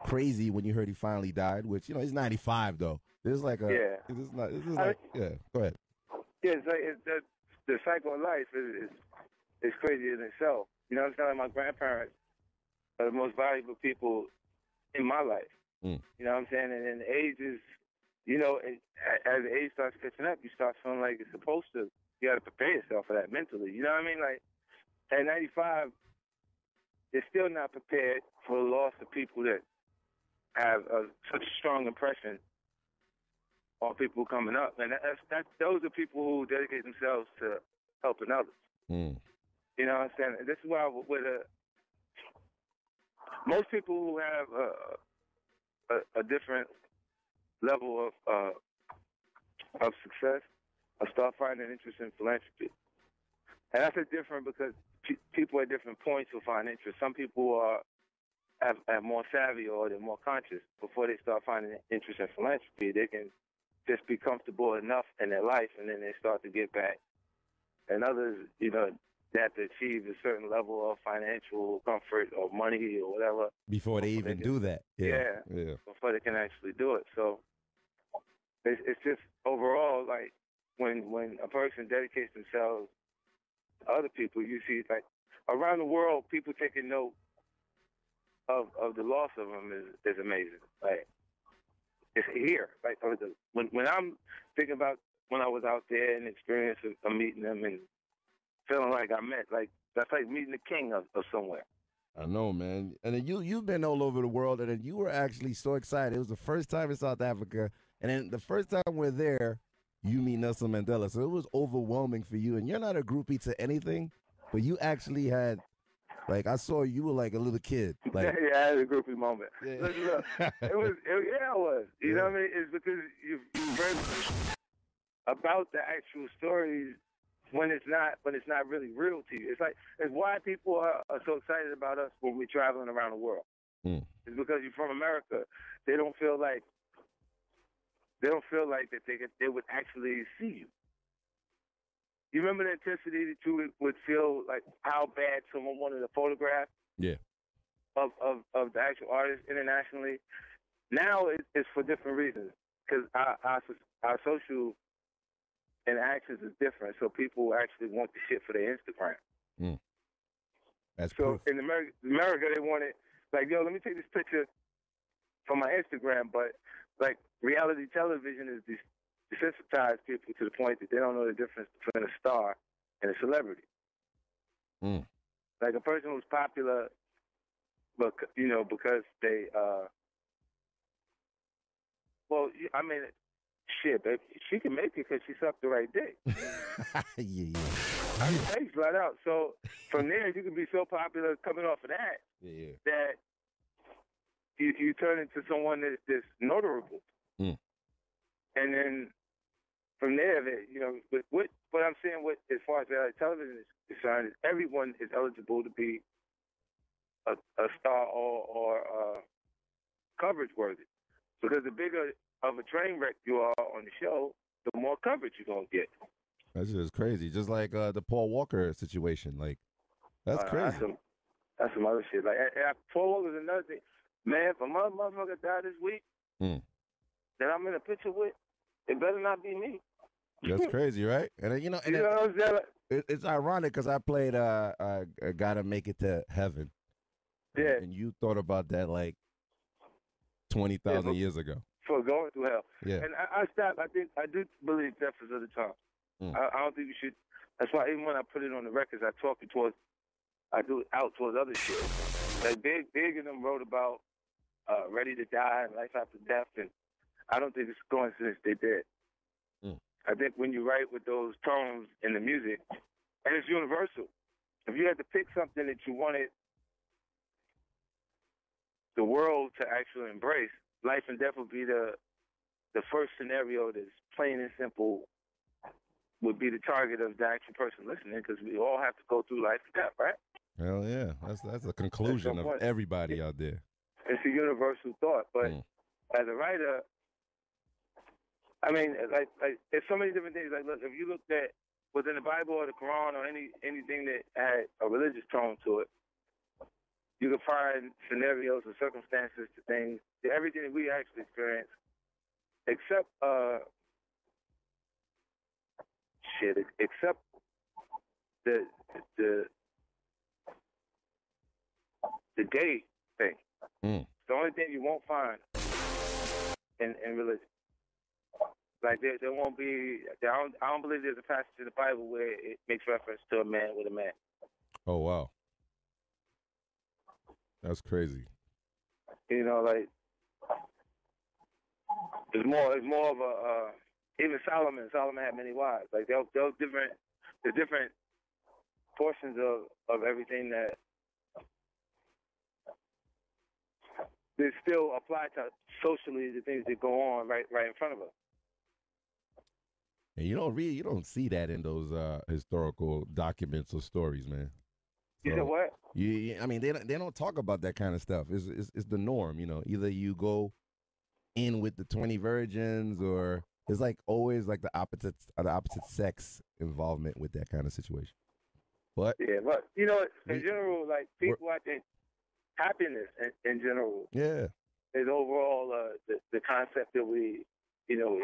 crazy when you heard he finally died. Which he's 95 though. There's like a yeah. Go ahead. Yeah, it's like the cycle of life is crazy in itself. You know what I'm saying? Like my grandparents are the most valuable people in my life. Mm. You know what I'm saying? And then the age is, and as the age starts catching up, you start feeling like it's supposed to. You got to prepare yourself for that mentally. You know what I mean? Like at 95, they're still not prepared for the loss of people that have such a strong impression on people coming up. And those are people who dedicate themselves to helping others. Mm. You know what I'm saying? And this is why most people who have a different level of success start finding interest in philanthropy. And that's different because people at different points will find interest. Some people have more savvy or they're more conscious. Before they start finding interest in philanthropy, they can just be comfortable enough in their life, and then they start to get back. And others, they have to achieve a certain level of financial comfort or money or whatever before they even do that. Yeah. Before they can actually do it. So it's just overall, like when a person dedicates themselves to other people, you see like around the world, people taking note of the loss of them is amazing. Like it's here. Like when I'm thinking about when I was out there and experience of meeting them and feeling like I met, like that's like meeting the king of somewhere. I know, man. And then you've been all over the world, and then you were actually so excited. It was the first time in South Africa, and then the first time we're there, you meet Nelson Mandela. So it was overwhelming for you. And you're not a groupie to anything, but you actually had, like, I saw you were like a little kid. Like, yeah, I had a groupie moment. Yeah. Look, it was. You know what I mean? It's because you've read about the actual stories when it's not really real to you. It's why people are so excited about us when we're traveling around the world. Mm. It's because you're from America. They don't feel like that they would actually see you. You remember the intensity that you would feel like how bad someone wanted a photograph? Yeah. Of the actual artist internationally. Now it's for different reasons because our social interactions is different. So people actually want the shit for their Instagram. Mm. That's so proof. In America they want it like, yo, let me take this picture for my Instagram, but like reality television is desensitized people to the point that they don't know the difference between a star and a celebrity. Mm. Like a person who's popular, but because they, shit, baby, she can make it because she sucked the right dick. Yeah. I can tell you flat out. So from there, you can be so popular coming off of that that you turn into someone that's noticeable. Mm. And then from there, what I'm saying, as far as reality television is concerned, is everyone is eligible to be a star or coverage worthy. Because the bigger of a train wreck you are on the show, the more coverage you're gonna get. That's just crazy. Just like the Paul Walker situation. Like that's crazy. That's some other shit. Like Paul Walker's another thing. Man, if a motherfucker died this week that I'm in a picture with, it better not be me. That's crazy, right? And then, what I'm saying? It's ironic because I played Gotta Make It to Heaven. Yeah. And you thought about that like 20,000 years ago. For going through hell. Yeah. And I stopped. I do believe death is of the tongue. I don't think you should. That's why even when I put it on the records, I do it out towards other shit. Like Big and them wrote about Ready to Die and Life After Death, and I don't think it's a coincidence they did. I think when you write with those tones in the music, and it's universal. If you had to pick something that you wanted the world to actually embrace, life and death would be the first scenario that's plain and simple would be the target of the actual person listening, because we all have to go through life and death, right? Hell yeah. That's the conclusion of everybody out there. It's a universal thought. But as a writer, I mean, like there's so many different things. Like, look, if you looked at within the Bible or the Quran or anything that had a religious tone to it, you can find scenarios or circumstances to things, to everything that we actually experience, except except the the the gay thing. Mm. The only thing you won't find in religion. Like there won't be. I don't believe there's a passage in the Bible where it makes reference to a man with a man. Oh wow, that's crazy. You know, like it's more of a. Even Solomon had many wives. Like those different. There's different portions of everything that they still apply to socially the things that go on right in front of us. And you don't see that in those historical documents or stories, man. So, You said what? I mean, they don't talk about that kind of stuff. It's the norm, you know. Either you go in with the 20 virgins, or it's like always like the opposite sex involvement with that kind of situation. But yeah, but you know, in general, like people, I think happiness in general, yeah, is overall the concept that we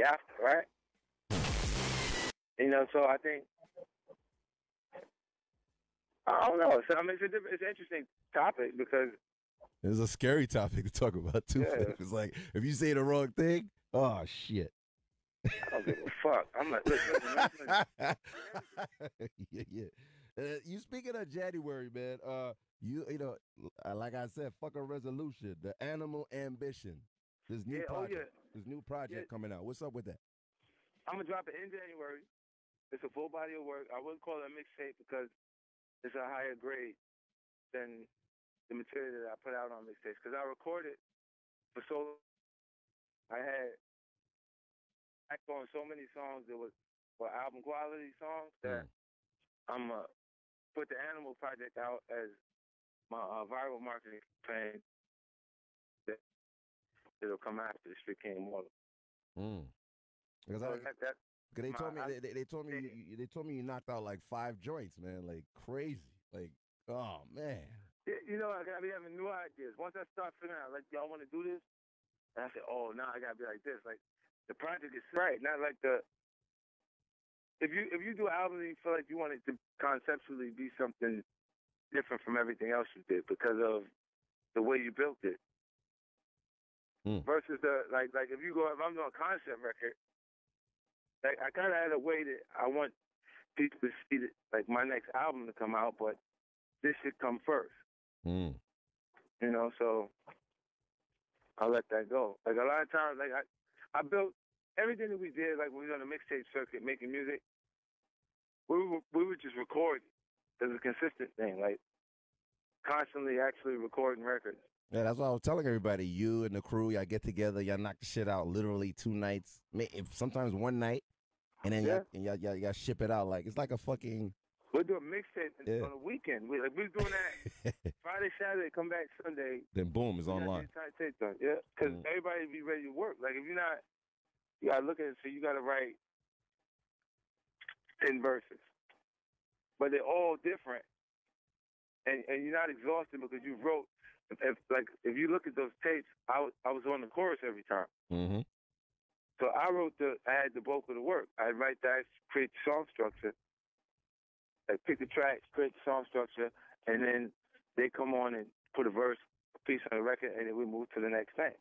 after, right? You know, so I think I don't know. So I mean, it's an interesting topic because it's a scary topic to talk about too. Yeah. It's like if you say the wrong thing, oh shit. I don't give a fuck. I'm like, listen. Yeah. You speaking of January, man. You know, like I said, fuck a resolution. The Animal Ambition. This new project. This new project coming out. What's up with that? I'm gonna drop it in January. It's a full body of work. I wouldn't call it a mixtape because it's a higher grade than the material that I put out on mixtapes. Because I recorded for so long. I had on so many songs that were album quality songs that I'm put the Animal Project out as my viral marketing campaign that'll come after Street King Immortal. Because they told me they told me you knocked out like 5 joints, man, like crazy, like oh man. You know, I gotta be having new ideas. Once I start figuring out, like, y'all want to do this, and I say, oh, now I gotta be like this. Like the project is right, not like the. If you do an album and you feel like you want it to conceptually be something different from everything else you did because of the way you built it, versus if I'm doing a concept record, like I kind of had a way that I want people to see that, like my next album to come out, but this should come first. You know, so I let that go. Like a lot of times, like I built everything that we did, like when we was on the mixtape circuit making music. We would just record as a consistent thing, like constantly actually recording records. Yeah, that's what I was telling everybody. You and the crew, y'all get together, y'all knock the shit out literally 2 nights, sometimes 1 night, and then y'all ship it out. Like it's like a fucking. We'll do a mixtape on the weekend. We're doing that Friday, Saturday, come back Sunday. Then boom, it's online. Yeah, because everybody be ready to work. Like if you're not, you gotta look at it. So you gotta write 10 verses, but they're all different, and you're not exhausted because you wrote. If you look at those tapes, I was on the chorus every time. So I had the bulk of the work. I'd write that, create the song structure, like pick the tracks, create the song structure, and then they come on and put a verse, a piece on the record, and then we move to the next thing.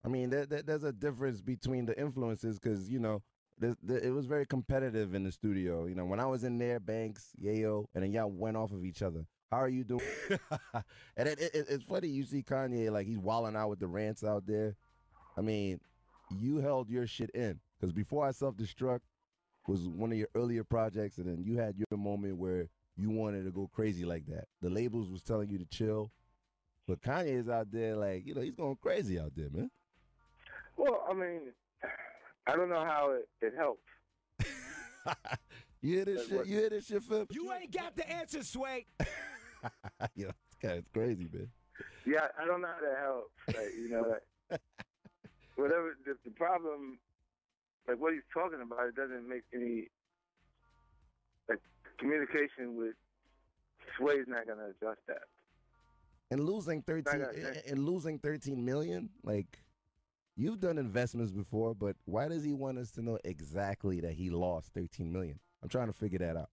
I mean, there's a difference between the influences because, you know, it was very competitive in the studio. You know, when I was in there, Banks, Yayo, and then y'all went off of each other. How are you doing? And it's funny, you see Kanye, like, he's wilding out with the rants out there. I mean, you held your shit in. Because Before I Self-Destruct was one of your earlier projects, and then you had your moment where you wanted to go crazy like that. The labels was telling you to chill. But Kanye is out there, like, you know, he's going crazy out there, man. Well, I mean, I don't know how it helps. You hear this shit? You hear this shit, Phil? You ain't got the answer, Sway. Yo, this guy's crazy, man. Yeah, I don't know how that helps. Like, you know, like, whatever the problem, like what he's talking about, it doesn't make any, like, communication with Sway's not gonna adjust that. And losing 13 million, like, you've done investments before, but why does he want us to know exactly that he lost 13 million? I'm trying to figure that out.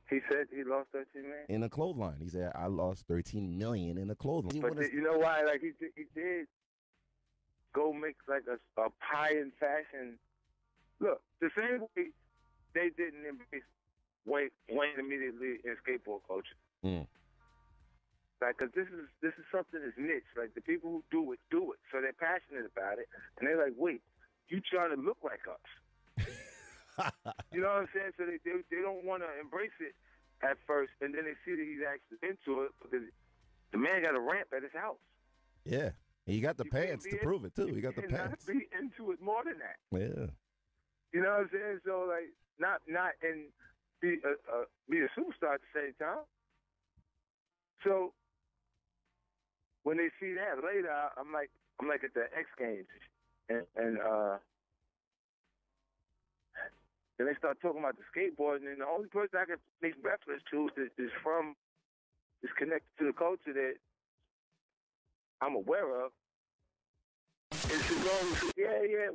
He said he lost 13 million in a clothesline. He said, "I lost 13 million in a clothesline." But you know why? Like he did go make like a pie in fashion. Look, the same way they didn't embrace Wayne immediately in skateboard culture. Mm. Like, cause this is something that's niche. Like the people who do it, so they're passionate about it, and they're like, "Wait, you trying to look like us?" You know what I'm saying? So they don't want to embrace it at first, and then they see that he's actually into it because the man got a ramp at his house. Yeah, and you got the pants to prove it too. You got the pants. Be into it more than that. Yeah. You know what I'm saying? So like, not and be a superstar at the same time. So when they see that later, I'm like at the X Games, and then they start talking about the skateboarding, and the only person I can make reference to is connected to the culture that I'm aware of. Is his own,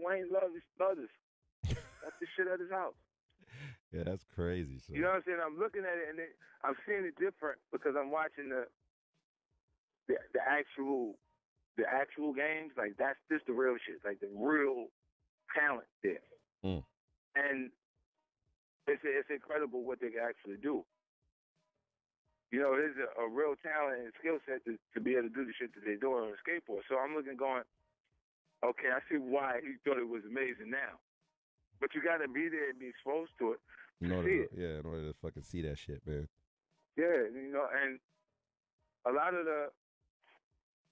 Wayne loves his brothers. That's the shit at his house. Yeah, that's crazy. So. You know what I'm saying? I'm looking at it, and I'm seeing it different because I'm watching the actual games. Like, that's just the real shit. Like, the real talent there. Mm. And it's incredible what they can actually do. You know, there's a real talent and skill set to be able to do the shit that they're doing on a skateboard. So I'm looking going, okay, I see why he thought it was amazing now. But you got to be there and be exposed to it to see it. Yeah, in order to fucking see that shit, man. Yeah, you know, and a lot of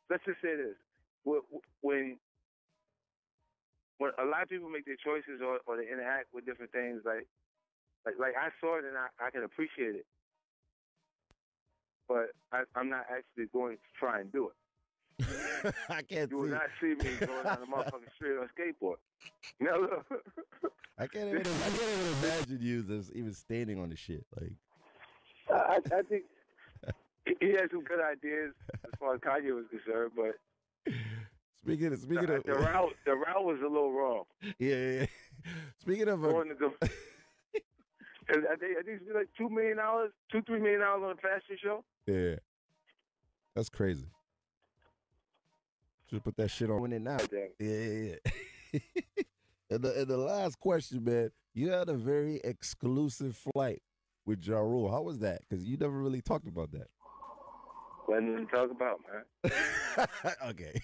let's just say this. When a lot of people make their choices or they interact with different things, like I saw it and I can appreciate it, but I'm not actually going to try and do it. I can't. You will not see me going down the motherfucking street on a skateboard. You know, look. I can't even imagine you just even standing on the shit. Like, I think he had some good ideas as far as Kanye was concerned, but speaking of the route was a little wrong. Yeah. Speaking of I think it's like $2 million, $3 million on a fashion show. Yeah, that's crazy. Should put that shit on it now. Yeah. And the last question, man, you had a very exclusive flight with Ja Rule. How was that? Because you never really talked about that. Wasn't to talk about, man. Okay.